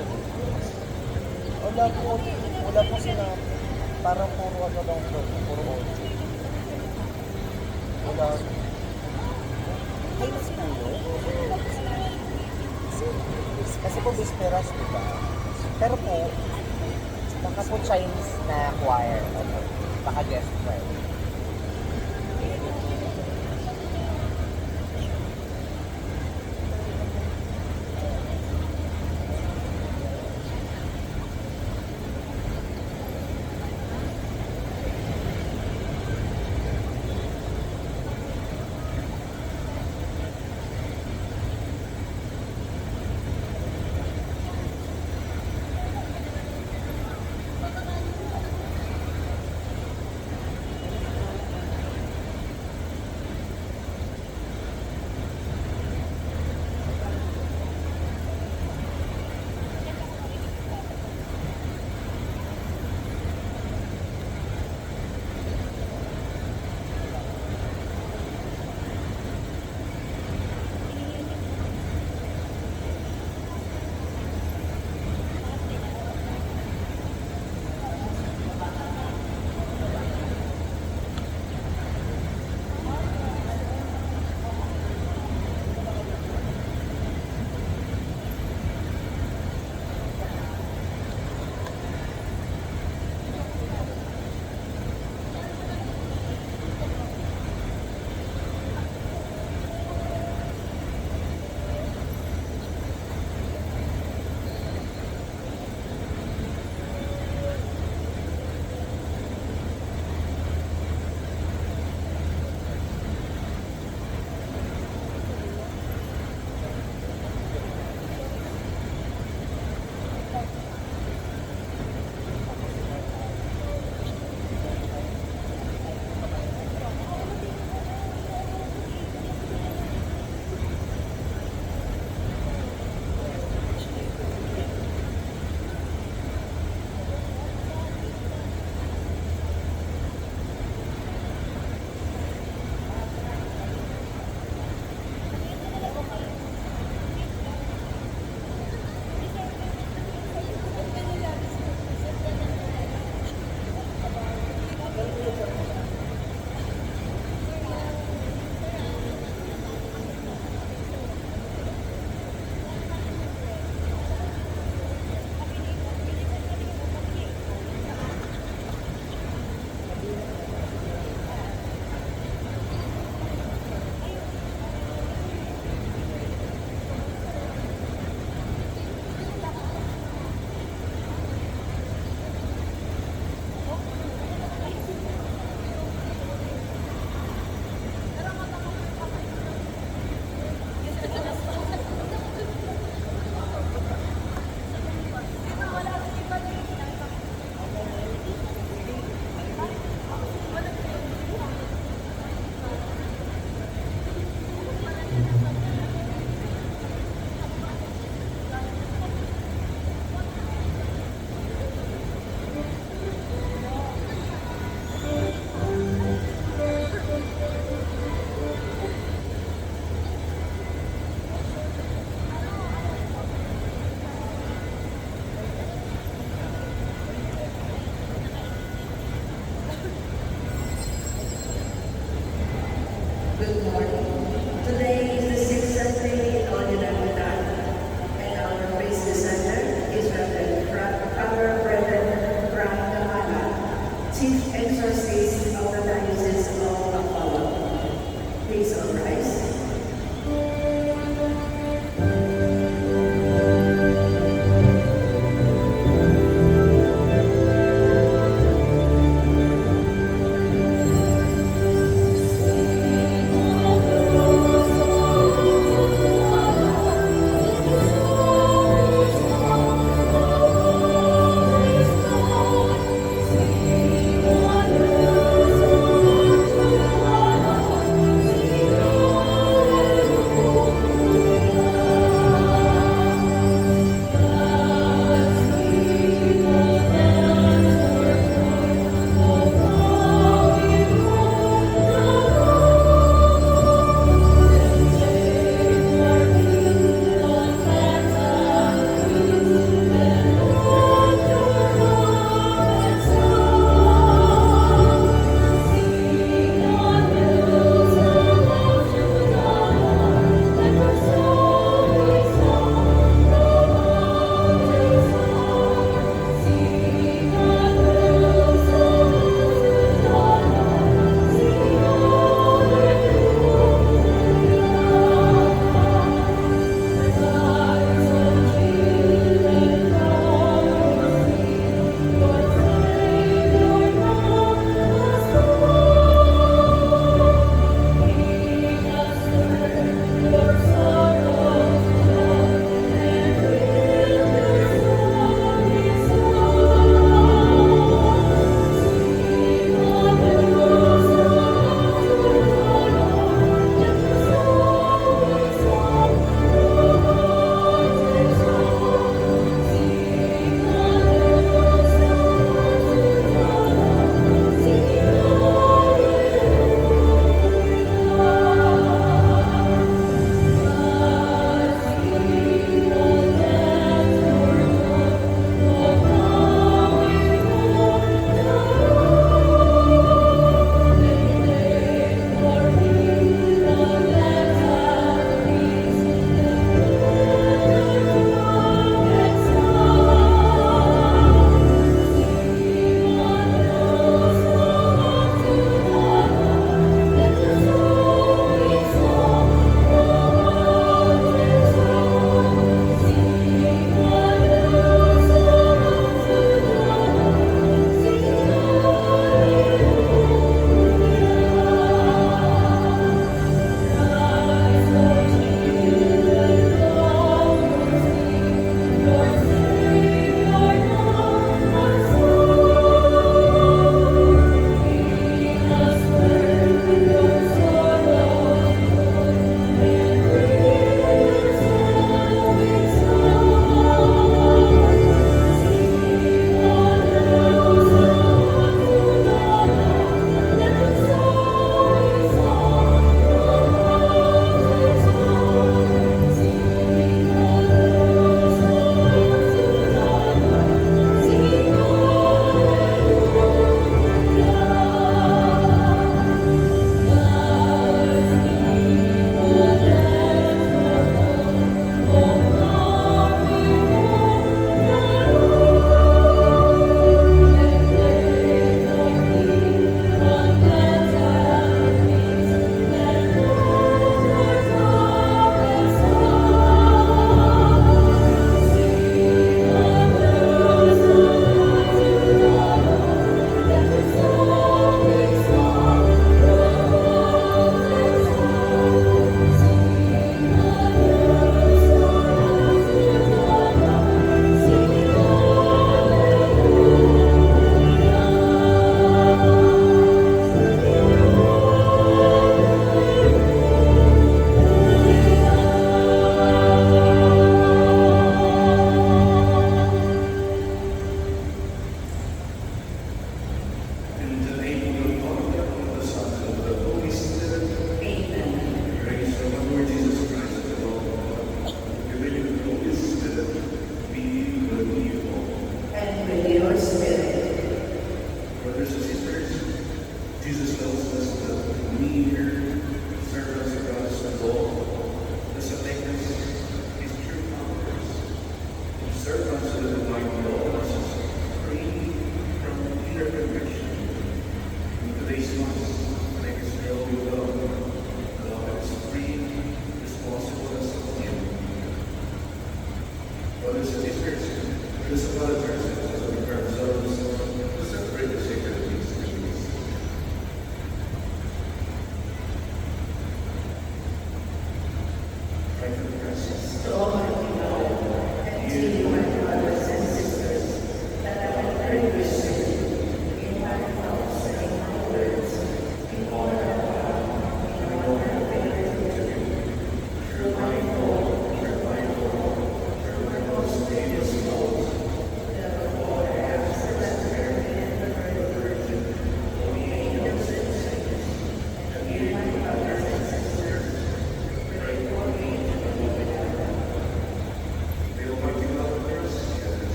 Wala po, wala po sinabi. Parang puro ano lang po, puro audio. Wala. Ay, mas po yun? Kasi po bisperas, di ba? Pero po, baka po Chinese na choir. Ano, baka guest choir.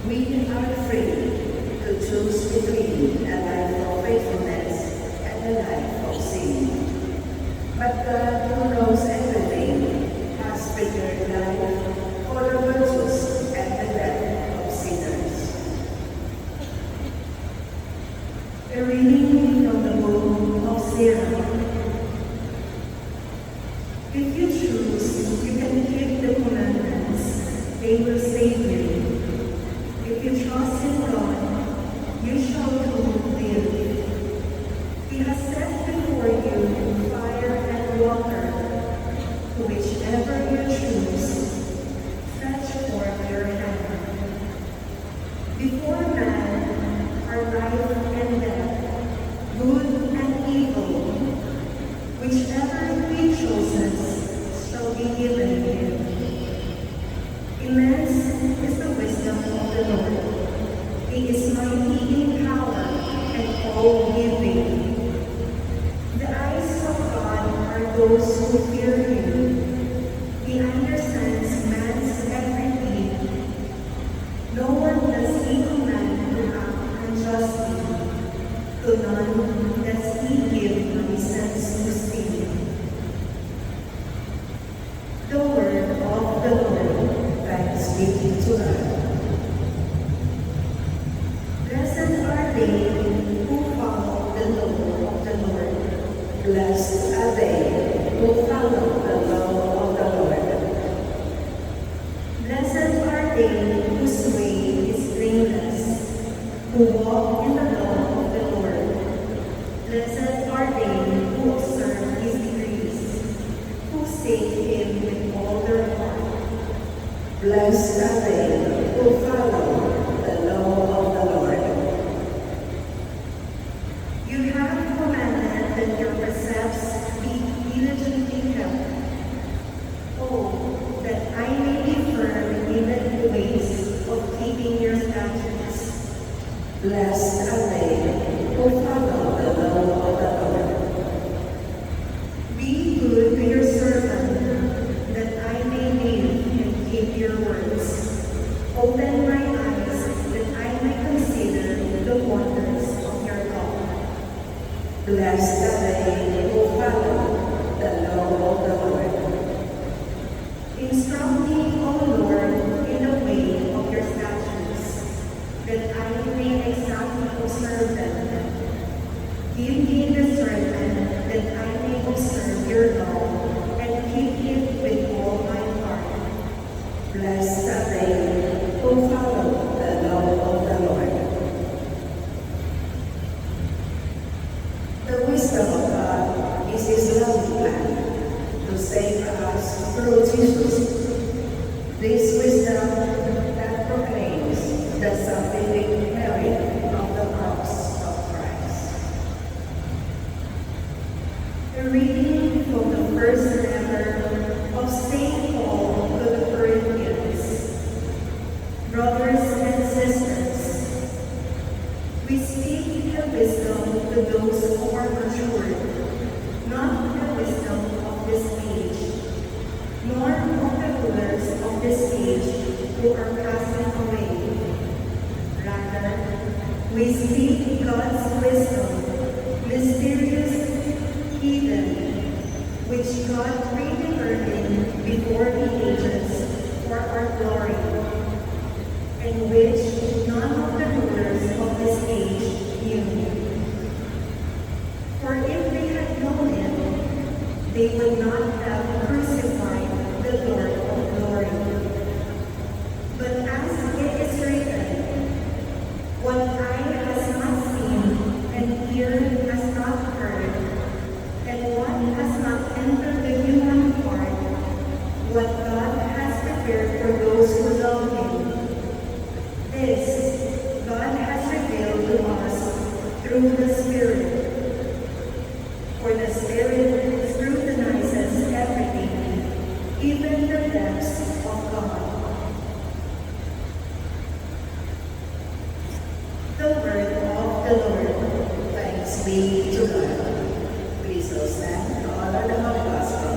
We are free to choose between a life of faithfulness and a life of sin. But God, who knows everything, has prepared life for the virtuous and the death of sinners. A reading from the book of Sirach. If you choose, you can keep the commandments. They will save you. If you trust in God, you shall live. He has set before you fire and water. To whichever you choose, stretch forth your hand. Before man are life and death, good and evil. Whichever he chooses shall be given him. Immense is the wisdom of the Lord. He is mighty in power and all-giving. The eyes of God are those who fear him. He understands man's every deed. No one does he command to act unjustly. To none does he give license to sin. The word of the Lord. Thanks be to God. Blessed are they who follow the law of the Lord. Blessed are they who follow the law of the Lord. Blessed are they whose way is blameless, who walk in the law of the Lord. Blessed are they who observe his decrees, who seek him with all their heart. Blessed are they who follow the law of the Lord. You have commanded that your precepts be diligently kept. Oh, that I may be firm in the ways of keeping your statutes. Blessed are they who follow the law of the Lord. Be good to your servant, that I may live and keep your words. Open my eyes, that I may consider the wonders of your law. Blessed are they who follow the law of the Lord. Instruct me, O Lord, in the way of your statutes, that I may exactly observe them. Give me discernment, that I may observe your law and keep it with all my heart. Blessed are they who follow the law of the Lord. The wisdom of God is his loving plan to save us through Jesus. This wisdom that proclaims the salvific merit of the cross of Christ. A reading from the first letter of St. Paul to the Corinthians. Brothers and sisters, we speak the wisdom to those who are matured, not the wisdom of this age, nor of the rulers of this age who are passing away. Rather, we speak God's wisdom, mysterious, hidden, which God predetermined before the ages for our glory, and which none of the rulers of this age knew. For if they had known him, they would not have crucified the Lord of glory. But as it is written, what eye has not seen, and ear has not heard, and what has not entered the human heart, what God has prepared for those who love him. This God has revealed to us through the Spirit. For the Spirit scrutinizes everything, even the depths of God. The word of the Lord. Thanks be to God. Please all stand to honor the Holy Gospel.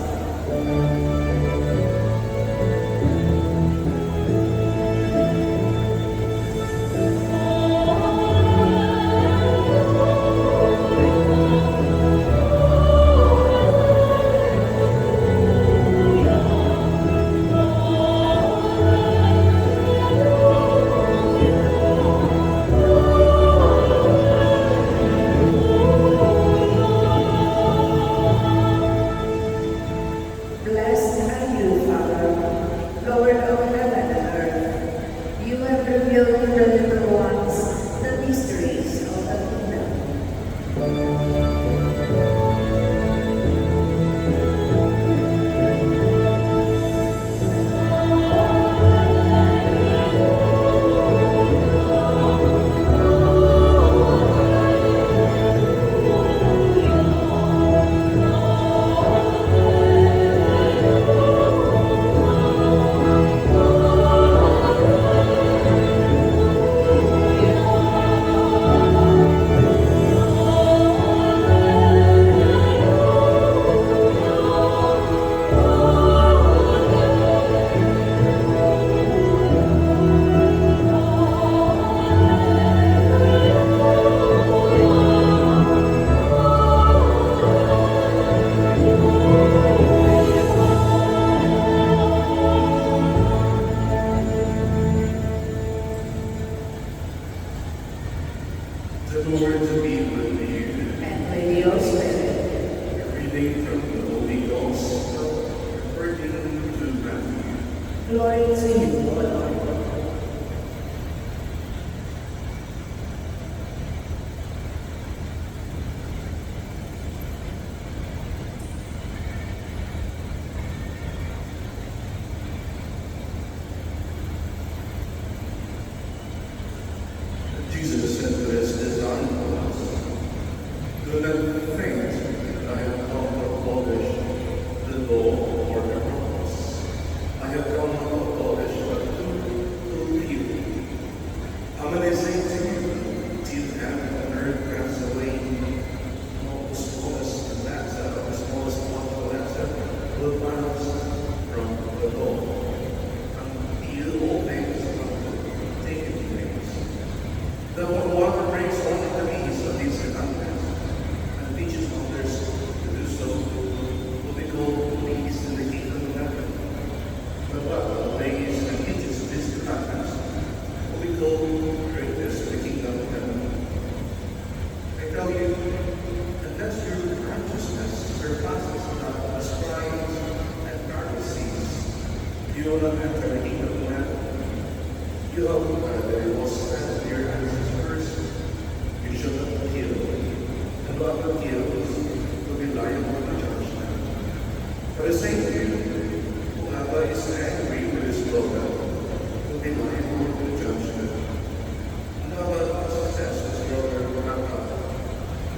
Lord to be with you. And with your spirit. A reading from the Holy Gospel according to Matthew. Glory to you, O Lord. Jesus said to his disciples, "Do not think that I have come to abolish the law or the prophets. I have come not to abolish, but to fulfill. How many say to you, till heaven and earth pass away, not the smallest letter, the smallest part of the letter will pass from the law, until all things are taken place. The one breaks one of the least of these commandments and teaches others to do so will be called least in the kingdom of heaven. But what obeys and teaches these commandments will be called greatest in the kingdom of heaven. I tell you, unless your righteousness surpasses that of the scribes and Pharisees, you will not enter the kingdom of heaven. You have that it was said to your ancestors, you shall not kill, and whoever kills will be liable to judgment. But I say to you, whoever is angry with his brother will be liable to judgment. And whoever says to his brother,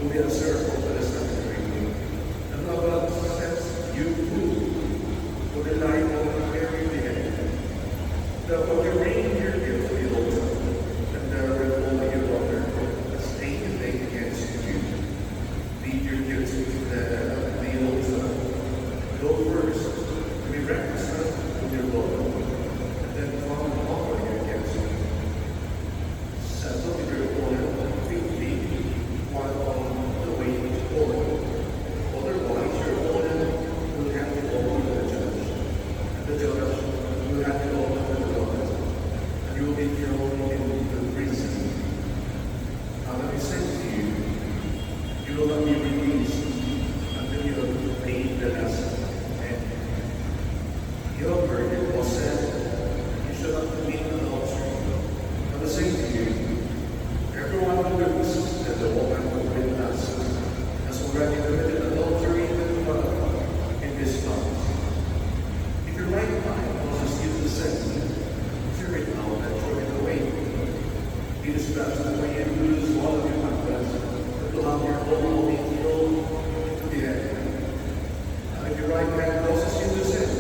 will be answerable to the secretary. And whoever says, you fool, will be liable to bury the head. Therefore, you bring your gift to the altar, and there will hold your brother a stain and make against you. Lead your gift to the altar. Go first to be reconciled with your brother, and then come and offer your gift. Settle with your opponent quickly while on the way to court. Otherwise, your opponent will have to go to the judge, and the judge will have to go to the you will be thrown into prison. And let me say to you, you will not be released until you have paid the last penny. You have heard it was said, you shall not commit adultery. But I say to you, everyone who looks at the woman who witness has already committed adultery with her in his life. If your right eye causes you to sin, tear it out and throw it away. It is best that when you lose all of your members, that will have your whole body thrown into the air. And if your right hand causes you to sin,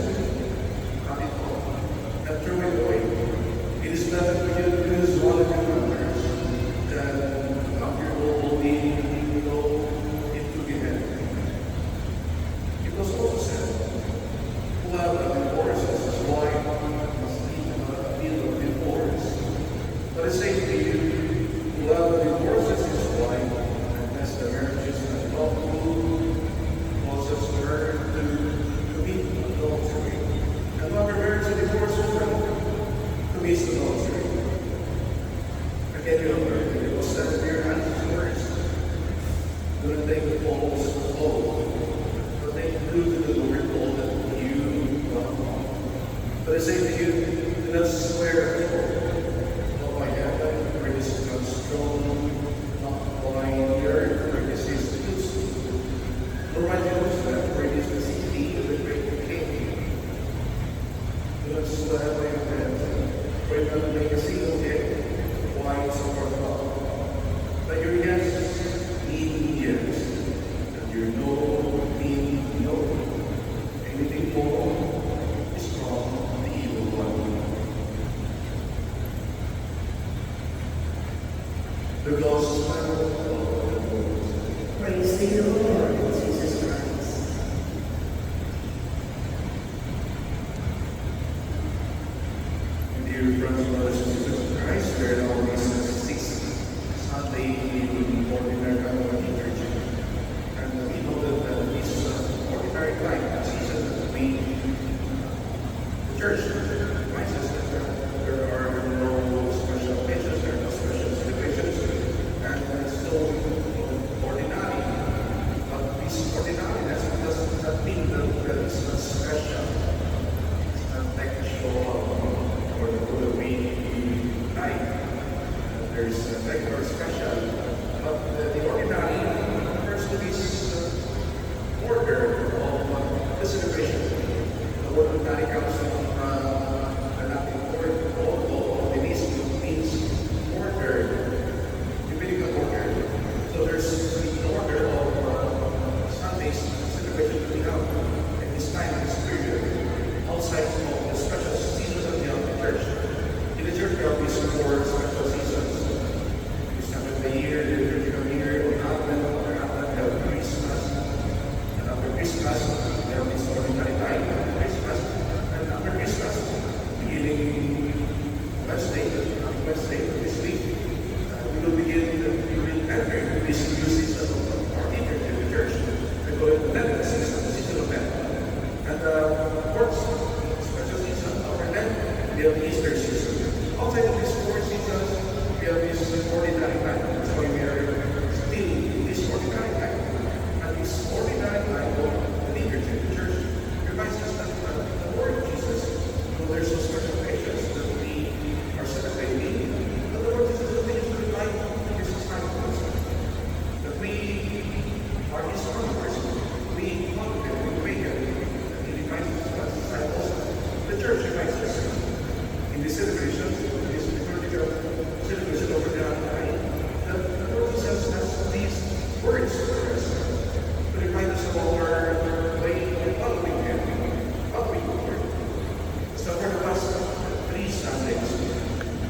cut it off and throw it away. It is better for you to lose one of your members than have your whole body thrown into the air. It was also said, whoever divorces his wife must leave of divorce. But I say to you, whoever divorces his wife, unless the marriage is unlawful, causes her to commit adultery. And whoever marries a divorced woman commits adultery. Again, you have heard that it was said to your ancestors, do not take the false oath, but take the truth to the Lord oath that you love. But I say to you, do not swear at all, not by heaven, for this is not strong, not by the earth, for this is useful, nor by Jerusalem, for it is the city of the great King. Do not swear by your head, for it will make a single day, white or black. Let your yes mean yes, and your no mean no. Anything more is from the evil one. The Gospel of the Lord. Praise to you, Lord Jesus Christ. Dear friends and brothers and sisters in Christ, we are now on this sixth Sunday in Ordinary Catholic Liturgy. And we know that this ordinary time season that we, the Church, reminds us that there are no special occasions, there are no special celebrations, and so There's regular special, but the ordinary refers to this order of the celebration. The word ordinary comes from the Latin word ordo, means order, biblical order. So there's the order of Sunday's celebration that we have at this time, in this period, outside of the special seasons of the church. In the church, we have these four special seasons. This time of the year, the liturgical year, on Advent, we have Christmas, and after Christmas, we have this ordinary time of Christmas, and after Christmas, beginning Wednesday this week, we will enter into this new season of our liturgy in the church. We call it Lent season, the season of Lent. And the fourth special season after Lent, we have the Easter season. Outside of these four seasons, we have this ordinary time. That's why we are still in this ordinary time. And this ordinary time of the liturgy of the church reminds us that the Lord Jesus, though there's so special occasions that we are celebrating, but the Lord Jesus continues to remind his disciples that we are his followers. We love him, we obey him, and he reminds us as disciples. The church reminds us in this celebration, this liturgical celebration over the night, that the Lord Jesus has these words for us to remind us of our way of following him, following the Lord. So for the past 3 Sundays,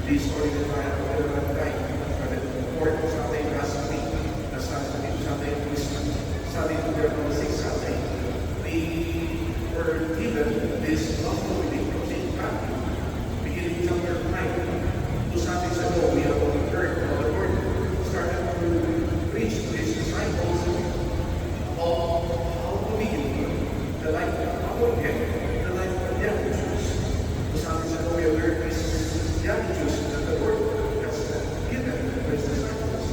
this ordinary time, the fourth Sunday last week, the Sunday Christmas, Sunday to the 6th Sunday, we were given this gospel reading from St. Matthew, beginning chapter 9. 2 Sundays ago, we have already heard how the Lord started to preach to his disciples of how to live the life of him, the life of the Jews. 2 Sundays ago, we have heard this Jews that the Lord has given to his disciples.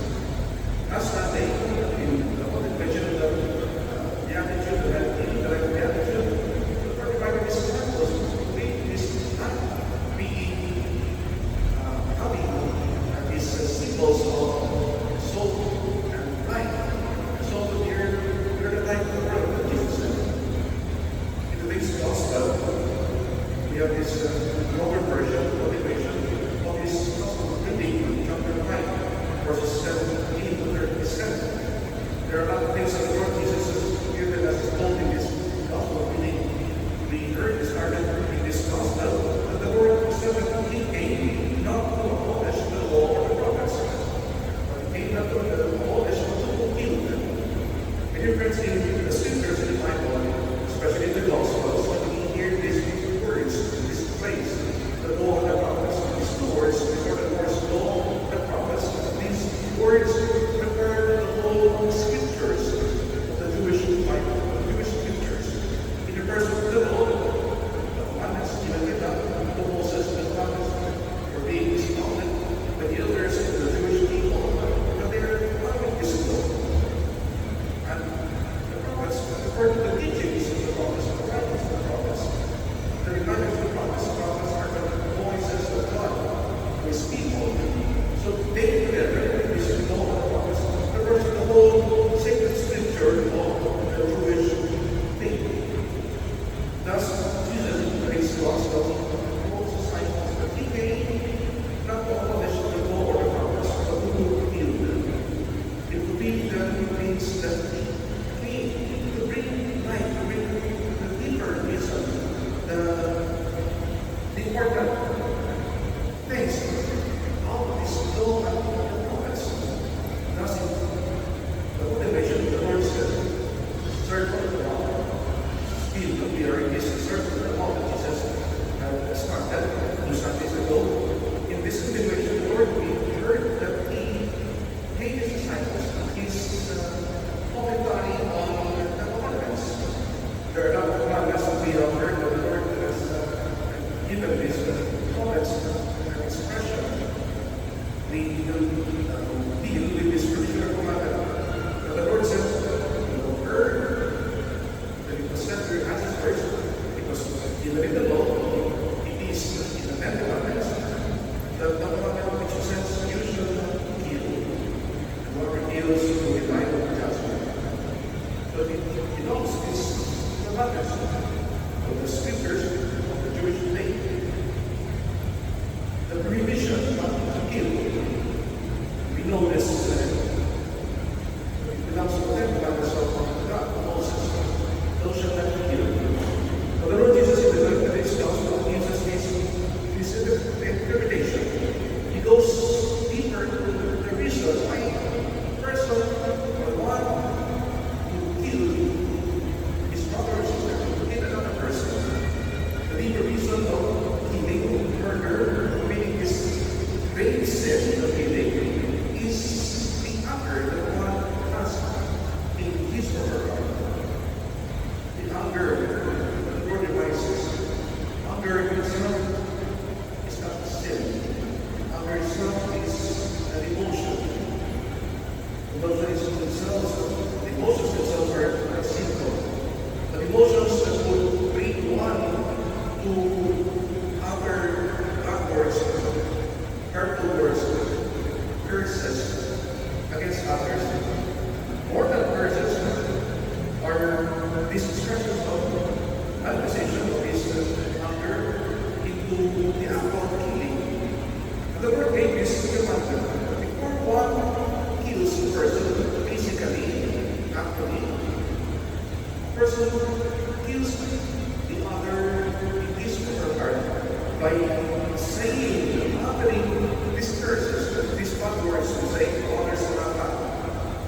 Last Sunday, in the contemplation of the Beatitude, the life of the Beatitude, the Lord reminded his disciples to read this life, being having these symbols of salt and light. Salt of the earth, we are the light of the world, Jesus said. In the next gospel, we have this longer version, continuation of this gospel reading, chapter 5, verses 17 to 37. There are a lot of things that the Lord Jesus has given us told in this gospel reading. We heard this started in this gospel that the Lord said that he came not to abolish the law or the prophets, but he came not to abolish but to fulfill them. And your friends, in the scriptures in the Bible, especially in the Gospels, when we hear these words, this phrase, the law and the prophets, these two words, before the words law and the prophets, these words refer to the whole scriptures of the Jewish Bible, the Jewish scriptures. In the first of the law, the commandments given to Moses, the commandments were being expounded by the elders of the Jewish people, but they are following this law. And the prophets refer to the teachings of the prophets, the writings of the prophets. The reminders of the prophets are the voices of God to his people. So they together, this law of the prophets, refers to the whole sacred scripture of the Jewish faith. Thus, Jesus in his gospel told his disciples that he came not to abolish the law or the prophets, but to fulfill them. To fulfill them means that we need to bring light, to bring the deeper reason, the important things out of this law and the prophets. Thus, the motivation of the Lord said, circle the law. Still, we are in this circle of the law that Jesus had started 2 Sundays ago. In this continuation, the Lord, we heard that he gave his disciples his commentary on the commandments. There are a lot of commandments that we have heard that the Lord has given these comments and expression. We will deal with this particular commandment. But the Lord said, you will heard that it was sent to your hands first. It was given in the law. It is in the 10 commandments. The commandment which says you should appeals to the divine judgment. But it also is the matters of the scriptures of the Jewish faith. The prohibition not to kill. We know this it belongs to them by the soul of God, Moses. Thou shalt not kill. But the Lord Jesus in the Gospel gives us this interpretation. He goes deeper to the reason why a person or one who killed his brother or sister, to kill another person. The deeper reason of killing, murder, committing this grave sin of killing is the anger that one has in his or her heart. The anger that the Lord devises. Anger itself is not a sin. Anger itself is an emotion. Emotions themselves are sinful. But emotions that would bring one to utter bad words, hurtful words, curses against others. More than curses are these expressions of manifestation of his anger into the act of killing. And the Lord made this commandment. Before one kills a person, physically, actually, a person kills the other in his or her heart by saying, uttering these curses, these bad words, to say, honor Sarata,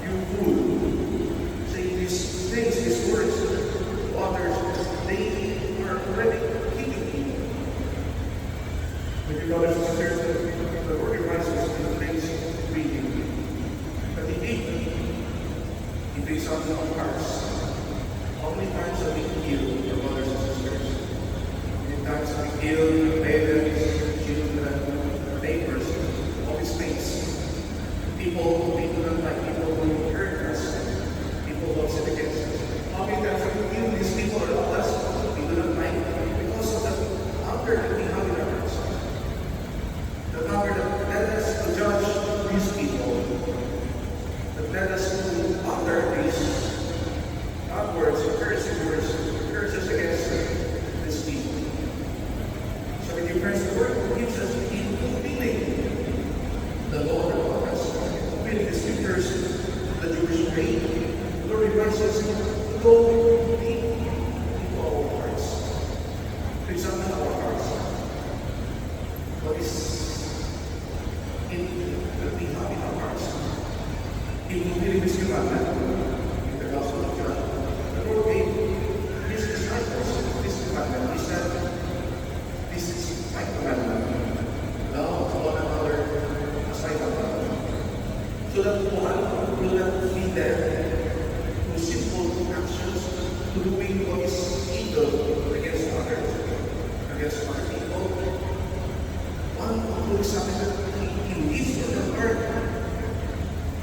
you fool. Saying these things, these words to others, they are already killing you. With your brothers and sisters, the Lord reminds us in today's reading that indeed, it brings out our hearts. How many times have we killed our brothers and sisters? How many times have we killed parents, children, neighbors, all these things? People who we do not like, people who hurt us, people who have sinned against us. How many times have we killed these people around us we do not like because of the anger that we have in our hearts? The anger that led us to judge these people, that led us to utter these bad words, curses against these people. So when you press the word, gives us in fulfilling the law of us, fulfilling the scriptures of the Jewish faith. The Lord reminds us to go deep into our hearts, to examine our hearts. What is that we have in our hearts? In fulfilling this commandment, in the Gospel of John, the Lord gave his disciples this commandment. He said, this is my commandment. Love one another as I have loved. So that one will not be led to sinful actions, to doing what is evil against others, against other people. One will examine in his or her heart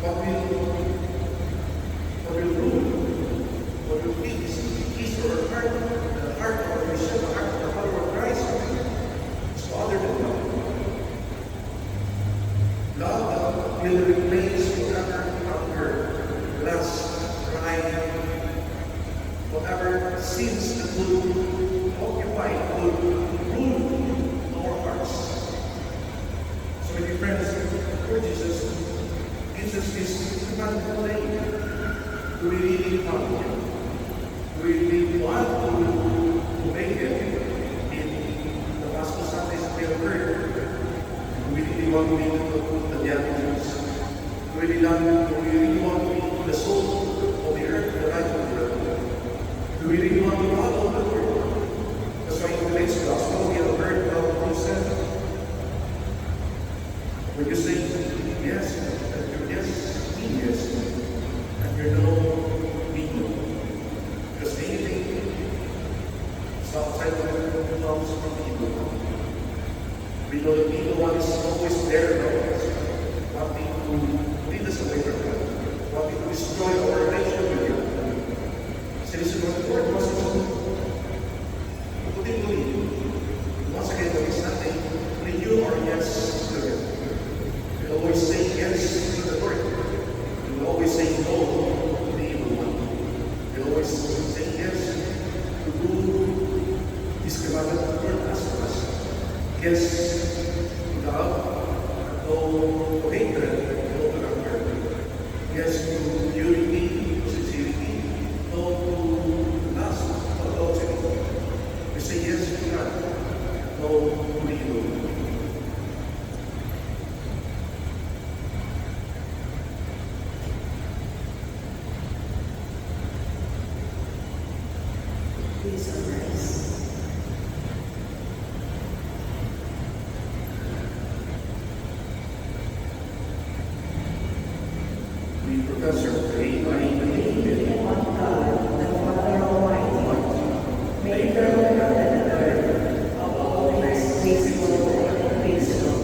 what will rule, what will fix his or her heart, the heart of Christian, the heart of the follower of Christ, is other than love. Love will replace whatever anger, lust, pride, whatever sins that would occupy, would rule our hearts. So, my dear friends, Lord Jesus gives us this commandment today. Do we really love Him? Do we really want to make it in the Gospel Sundays that we have heard? Do we really want to be the diakonos? Do we really want to be the soul of the earth, the light of the earth? Do we really want to follow the Lord? That's why in today's Gospel we have heard about what He said. When you say yes, and your yes means yes, and your no means no. Because anything is outside of the comes from evil. We know that evil one is always there around us, wanting to lead us away from God, wanting to destroy our relationship with God. So this is what the Lord wants us to put in belief. Once again, when we Sunday, renew our yes to Him. We always say yes to the Lord. We always no hatred, no to anger. Yes, to purity, sincerity, no to lust, no adultery. We say yes to God, no to evil. Please arise. We profess our faith, I believe in One God, the Father Almighty, maker of heaven and earth, of all things visible and invisible.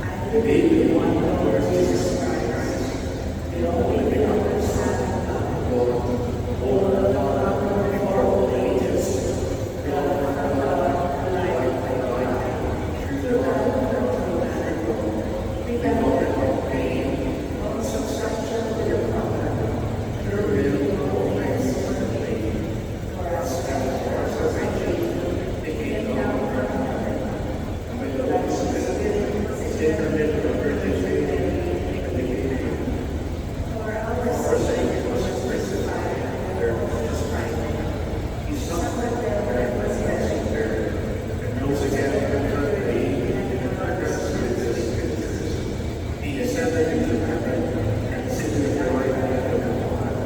I believe in one Lord Jesus Christ, the only begotten Son of God, born of God before all ages, God from God, light from light, true God from true man, begotten of pain, consubstantial with the Father, through him all things were made. For us and for our salvation, he came down from heaven, and by the Holy Spirit, was incarnate of the Virgin Mary, and became human. For our sake, he was crucified, and was crucified. He suffered and was buried, and rose again from the grave, and progressed with his scriptures. He ascended into heaven, and sitteth at the right hand of the Father.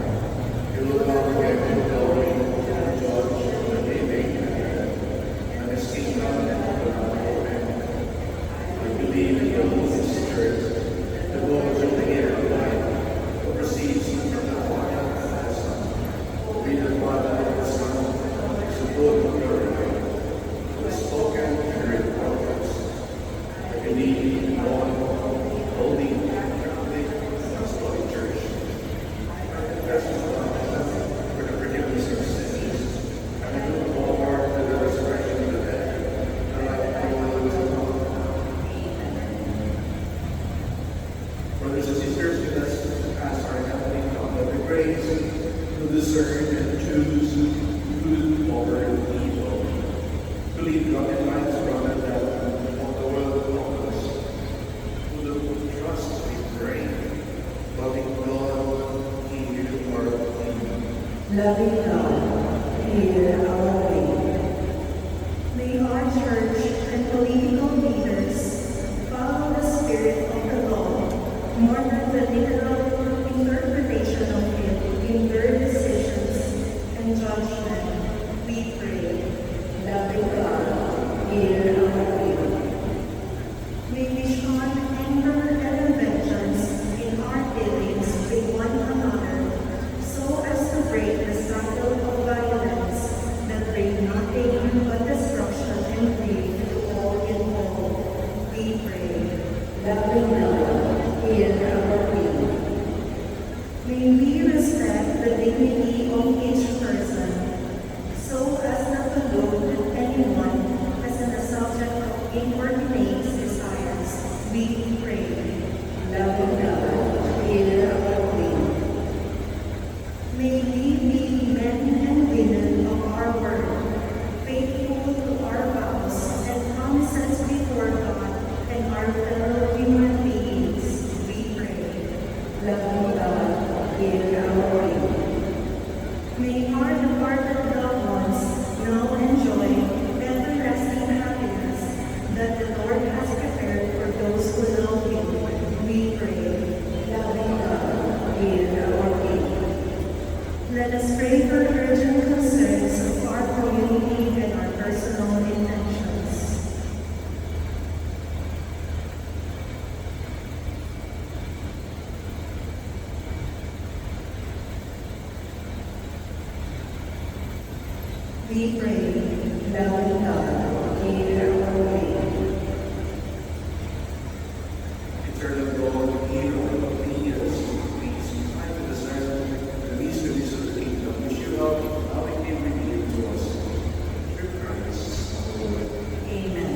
He will come again in glory, to judge the living and the dead, and his kingdom will have no end. I believe in the Holy Spirit, the Lord of the air of life, who proceeds from the Father and the Son, with the Father and the Son, to both of your right, who has spoken through the prophets. I believe in one holy, Catholic, Apostolic Church. I confess my baptism for the forgiveness of sins, and I look forward to the resurrection of the dead, and life eternal to come. Brothers and sisters, let us ask our Heavenly Father the grace to discern and choose good over evil, to lead godly lives rather than what the world offers, to trust we pray, loving God, hear our plea. Loving God, hear our plea. May our church and political leaders follow the spirit of the law more than the literal interpretation of it in their decisions and judgment. We pray. Loving God, hear our plea. May we shun anger and vengeance in our dealings with one another, so as to break the cycle of violence that bring nothing but destruction and grief to all involved. We pray. Loving God, hear our plea. May we respect the dignity of each person, so as not to look at anyone as a subject of inordinate desires. We pray. Loving God, hear our plea. May we be men and women of our word, faithful to our vows and promises before God and our fellow human beings. We pray. Loving God, hear our plea. May our departed loved ones now enjoy everlasting happiness that the Lord has prepared for those who love Him. We pray. Loving God, hear our plea. Let us pray for urgent concerns of our community and our personal intentions. We pray. Loving God, hear our plea. Eternal God, hear our plea as please. I to discern the mysteries of the kingdom which you have lovingly revealed to us through Christ our Lord. Amen.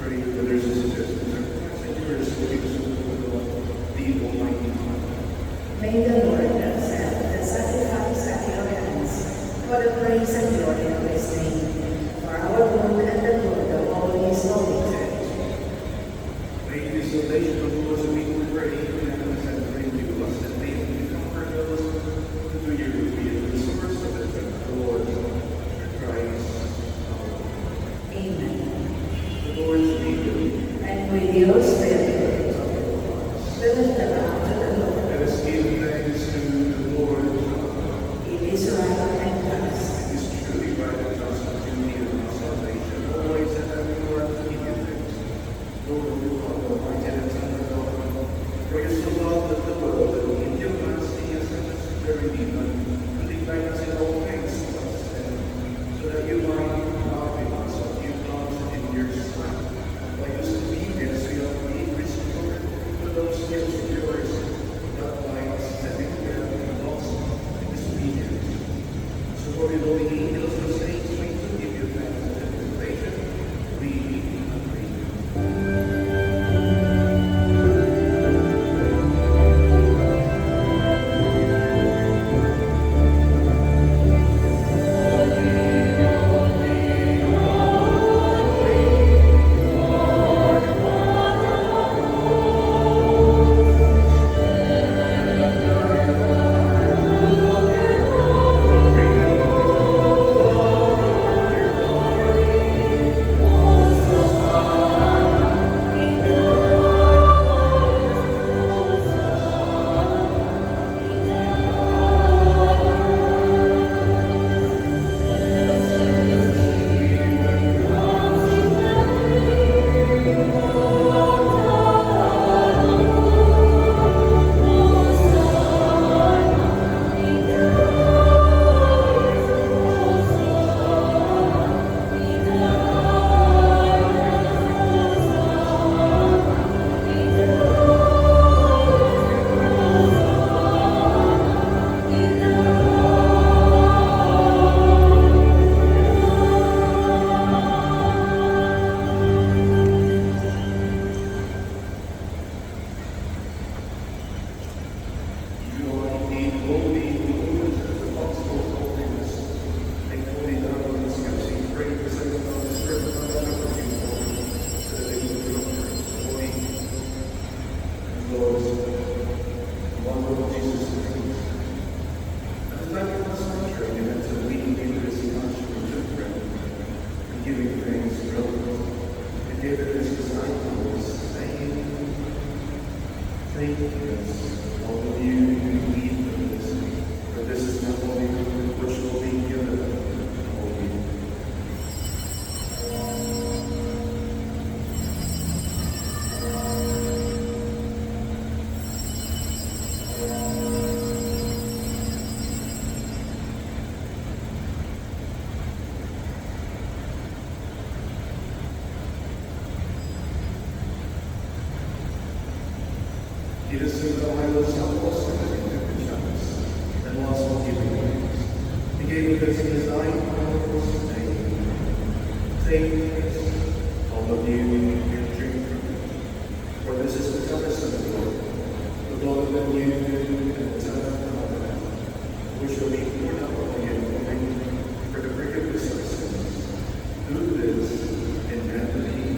Pray for brothers and sisters and you are recipients of the Almighty God. May the Lord accept the sacrifice at your hands for the praise and glory of his name, for our good and the good of all his holy church. May the salvation of those we pray and pray to us that they may comfort those who through your be the source of the strength of the Lord, through Christ our Lord. Amen. The Lord's be with you. And with your spirit, fill it up to the Lord. Let us give thanks to the Lord our God. It is right and just. It is truly right and just to me and our salvation, always and everywhere to give you thanks. Lord, you are the mighty and eternal God. For you so loved the world that in your mercy has sent us to the Redeemer, to defend us in all things from sin, so that you might be us of you God in your Son. By his obedience we are being restored to those gifts of yours, not by setting them in loss in disobedience. So for the holy angels and saints, we do give you thanks and anticipation. We agree. You are indeed holy, Lord, as the gospel of holiness. Make holy thou in this mercy, pray for such of the Spirit of the Lord, so that they will be holy and those one Lord Jesus Christ. At the time of the sanctuary, you meant to lead into this conscience of prayer and giving thanks to God. And David his disciples, saying, thank you. All of you who lead in this, for this is my body which will be given for you. It is through the idols of us and the chance, and also giving grace. He gave us his life and take all of you and drink from it. For this is the promise of the Lord, the blood of the new and the time of the Lamb, which shall be poured out on you for the forgiveness of sins. Do this in memory of me.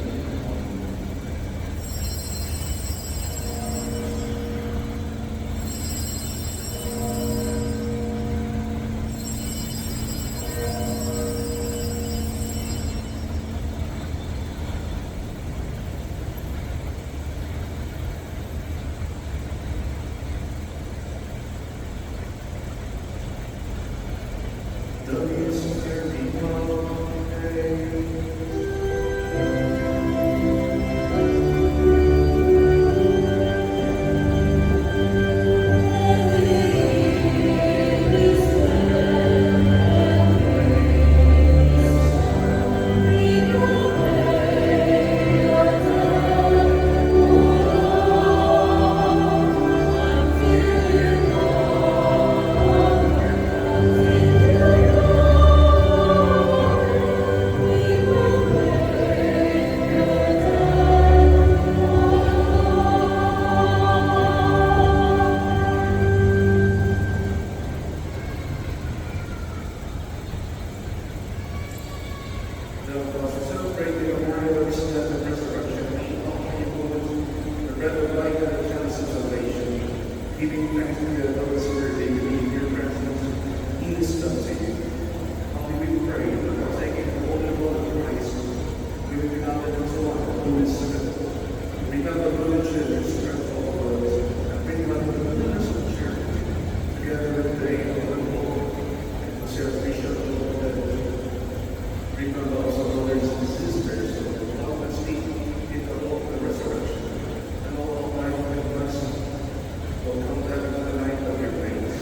Giving thanks to the those who are taking in your presence, He is done to you. Only we pray for the taking the holy blood of Christ, giving the confidence to one who is sick. Remember the church, strength all those, and bring them to the minister church, together with the day of the Lord, and the celebration of the Lord. Remember also brothers and sisters who love and speak in the hope of the resurrection, and all life and blessing will come down to the night of your grace.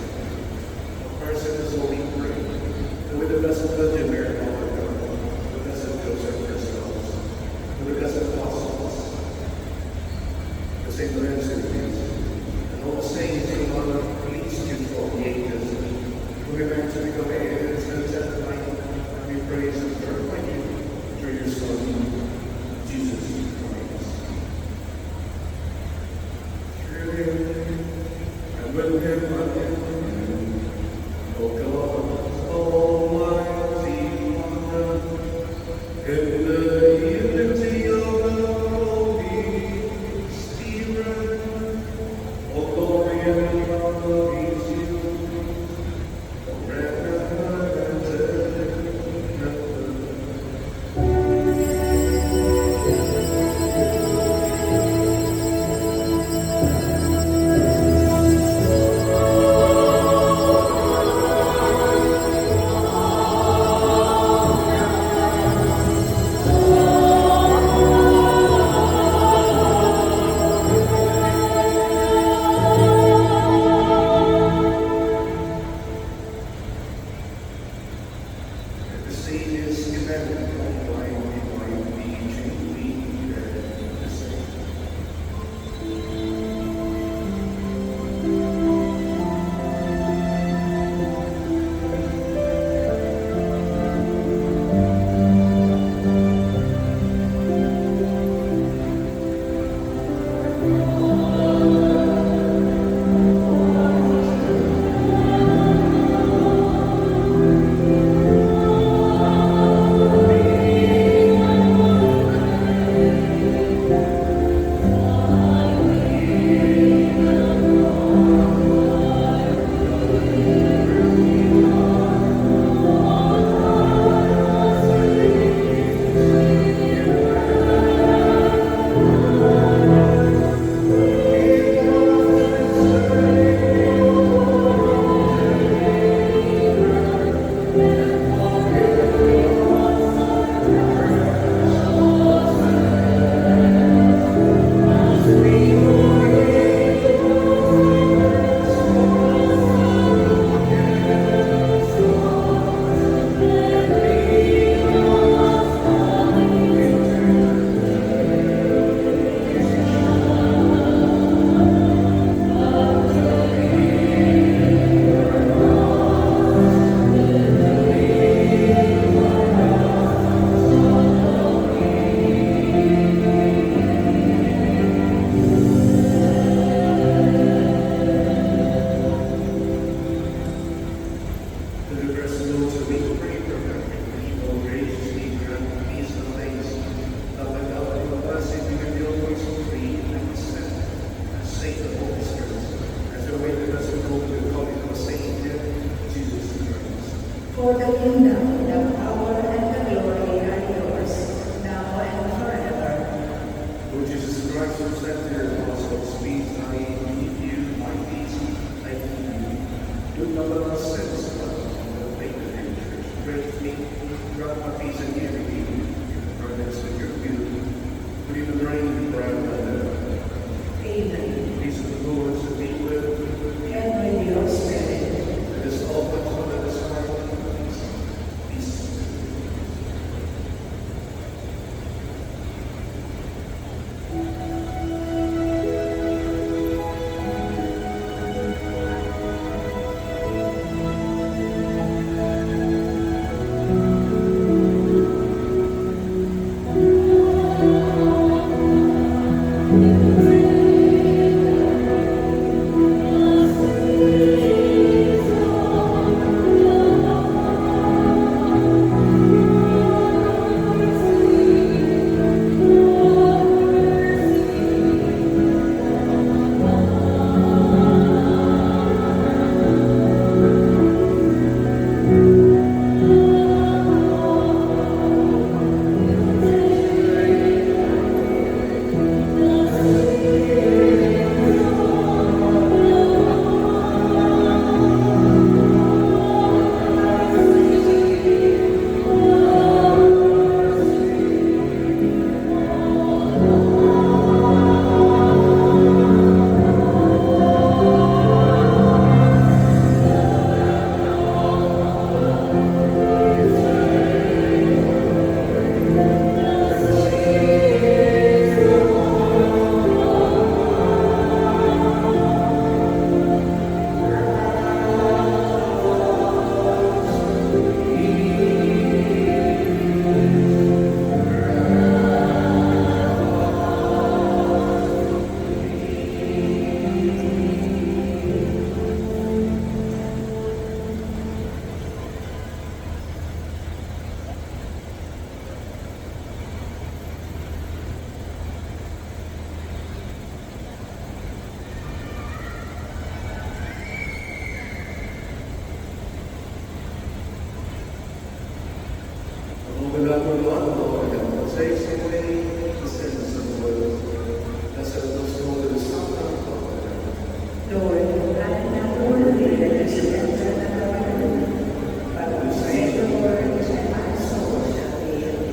The person is holy prayer, and with the blessed Virgin Mary, Mother of God, the blessed Joseph Christos, with the blessed apostles, the Saint Lorenzo, and all the saints who love please you for the ages, who remain to become heirs and eternal life, and we praise and glorify you through your Son, Jesus Christ. And with him, O God, Almighty Father, in the unity of the Holy Spirit, all glory and honor is yours, forever and ever. the kingdom, the power, and the glory are yours, now and forever. Lord Jesus Christ, who said to your apostles, "Peace I leave you, my peace I give you." Do not let us sins, but the faith of your church. Grant me, grant my peace and unity, in accordance with your will. But even reign forever and ever. Amen. Peace of the Lord to be with you. And with your spirit. Let us all put on this heart of peace. Peace. Open up our Lord, Lord, and will take away the sins of the world. Blessed are those who hold the Son of God. Lord, I am not worthy that you should enter the garden, but you say the word, and my soul shall be healed.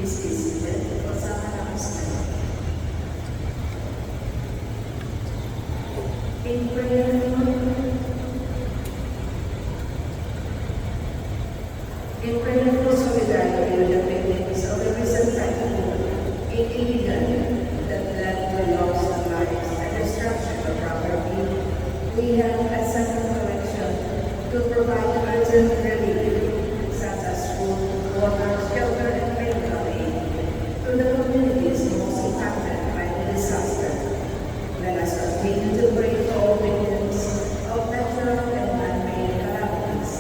Please be seated. Kasama na kasi. In prayer, in prayerful solidarity with the victims of the recent typhoon in Iligan that led to loss of lives and destruction of property, we have a second collection to provide urgent relief, such as food, water, shelter, and medical aid to the communities most impacted by the disaster. Let us continue to pray for all victims of natural and man-made calamities.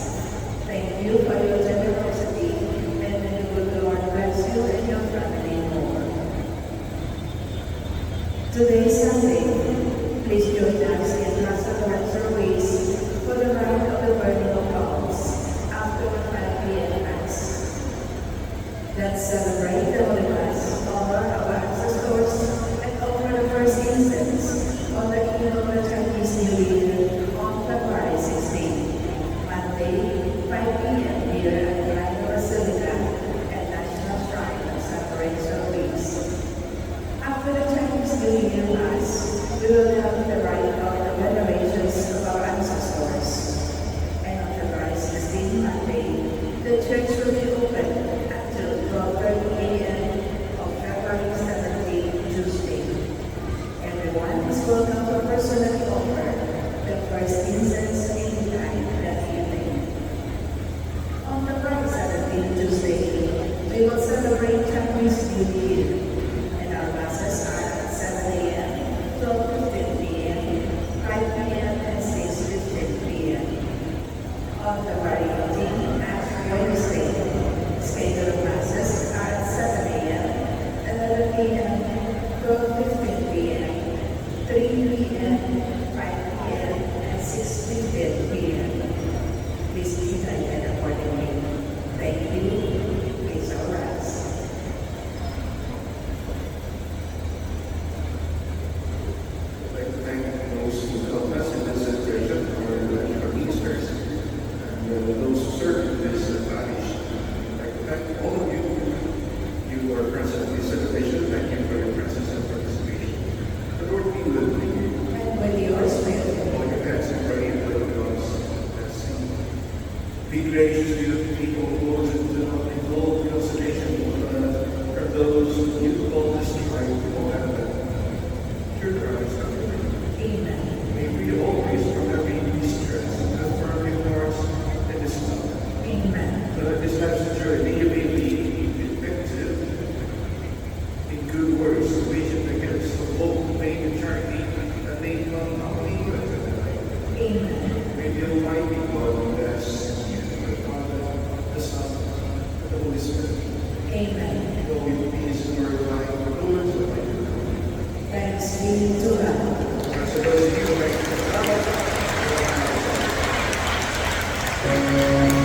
Thank you for your generosity, and may the good Lord bless you and your family more. Today is Sunday. Please join us in Mass of Rosaries for the rite of the burning of palms after the 5 p.m. Mass. Let's celebrate the Holy Mass, honor our ancestors, and offer the first incense on the eve of the Chinese New Year on February 16, Monday, 5 p.m. here at the Reina Basilica and National Shrine of Santa Teresa of Greece. After the Chinese New Year Mass, we will have the rite of the venerations of our ancestors. And on February 16, Monday, the church will be open until 12:30 a.m. on February 17, Tuesday. Everyone is welcome to personally offer the first incense anytime that evening. On February 17, Tuesday, we will celebrate Chinese New Year, and our masses are at 7 a.m., 12:15 p.m., 5 p.m., and 6:15 p.m. On February 18, Ash Wednesday, scheduled masses are at 7 a.m., 11 p.m., 12:15 p.m., 3 p.m., 5 p.m., and 6:15 p.m. Please be guided accordingly. Thank you. Please all rise. I'd like to thank those who helped us in this celebration, our ministers, and those who serve in this parish. I'd like to thank all of you. You are present in this celebration. Thank you for your presence and participation. The Lord be with you. And with your spirit, All your hands and pray for the God's blessing. Be gracious to the people who hold in full consideration for those you call this tribe will have your Christ. Amen. May we always from every distress and firm in hearts and this love. Amen. So that this life's journey you may be effective in good works, salvation against the hope, faith, and charity that may come not only but Amen. may the Almighty God bless you, the Father, the Son, and the Holy Spirit. Amen. Go with peace and glorify the Lord of life. Thanks be to God. So those of you who like to